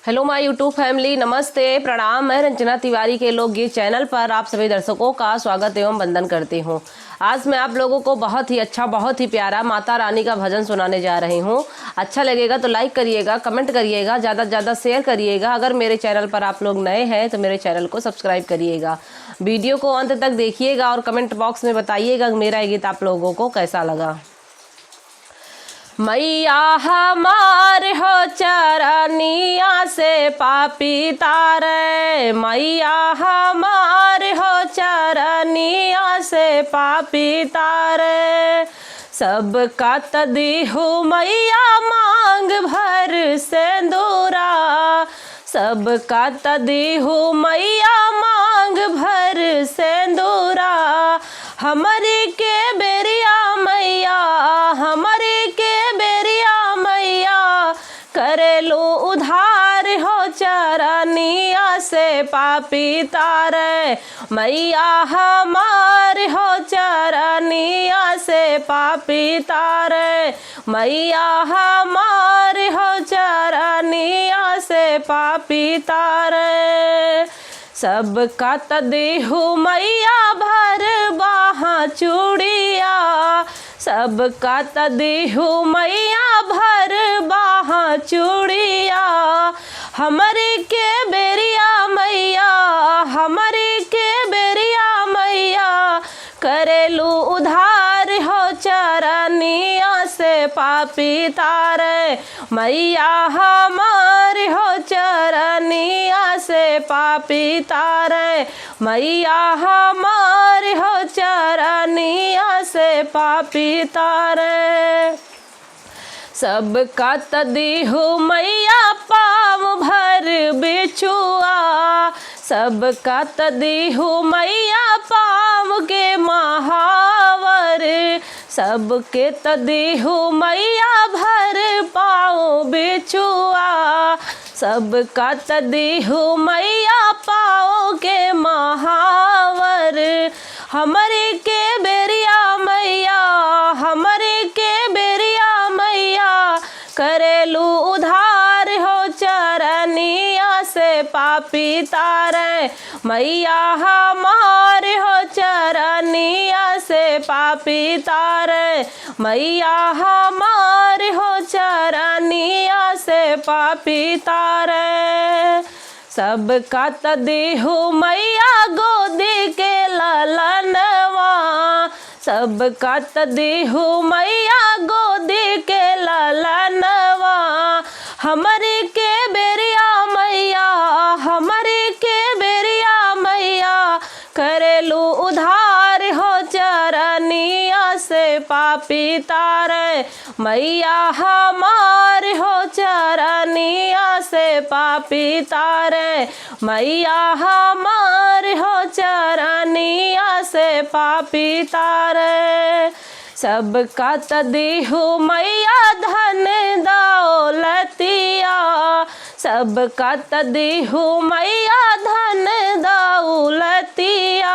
Hello माय YouTube family, नमस्ते, प्रणाम। मैं रंजना तिवारी के लोकगीत चैनल पर आप सभी दर्शकों का स्वागत एवं वंदन करती हूँ। आज मैं आप लोगों को बहुत ही अच्छा, बहुत ही प्यारा माता रानी का भजन सुनाने जा रही हूँ। अच्छा लगेगा तो लाइक करिएगा, कमेंट करिएगा, ज़्यादा से ज़्यादा शेयर करिएगा। अगर मेरे चैनल पर आप लोग नए हैं तो मेरे चैनल को सब्सक्राइब करिएगा। वीडियो को अंत तक देखिएगा और कमेंट बॉक्स में बताइएगा मेरा ये गीत आप लोगों को कैसा लगा। मैया हमार हो चरनिया से पापी तारे, मैया हमार हो चरनिया से पापी तारे। सबका तदीहु मैया मांग भर सिंदूरा, सबका तदीहु मैया मांग भर सिंदूरा। हमारी के बेरिया मैया, हमारी के बेरिया मैया, करेलू उधार हो चरनिया से पापी तारे। मैया हमार हो चरनिया से पापी तारे, मैया हमार हो चरनिया से पापी तारे। सबका तदीहु मैया भर बाहा चूड़िया, सबका तदीहु मैया भर बाहा चूड़िया। हमारी के बेरिया मैया, हमारी के बेरिया मैया, करेलू उधार हो चरनिया से पापी तारे। मैया हमार हो चरनिया से पापी तारे, मैया हमार हो चरनिया से पापी तारे। सबका तदीहु मैया पाँव भर बिछुआ, सबका तदीहु मैया पाँव के महावर। सबके तदीहु मैया भर पाँव बिछुआ, सबका तदीहु मैया पाँव के महावर। हमारे के बेरिया मैया, हमारे के बेरिया मैया, करेलू उधार हो चरनिया से पापी तारे। मैया हमार हो चरनिया से पापी तारे, मैया हमार हो चरनिया से पापी तारे। सबका तदीहु मैया गोदी के ललनवा, सबका तदीहु मैया गोदी के ललनवा। हमारी के बेरिया मैया, हमारी के बेरिया मैया, करेलू उधार हो चरनिया से पापी तारे। मैया हमार हो चरनिया से पापी तारे, मैया हमार हो चरनिया से पापी तारे। सबका तदीहु मैया धन दौलतिया, सबका तदीहु मैया धन दौलतिया।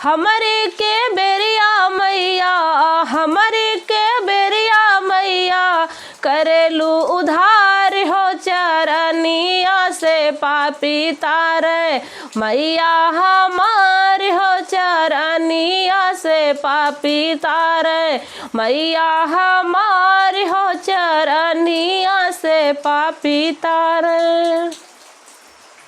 हमारे के बेरिया मैया, हमारे के बेरिया मैया, करेलू उधार हो चरनिया से पापी तारे। मैया हमार हो चरनिया से पापी तारे, मैया हमार हो चरनिया से पापी तारे।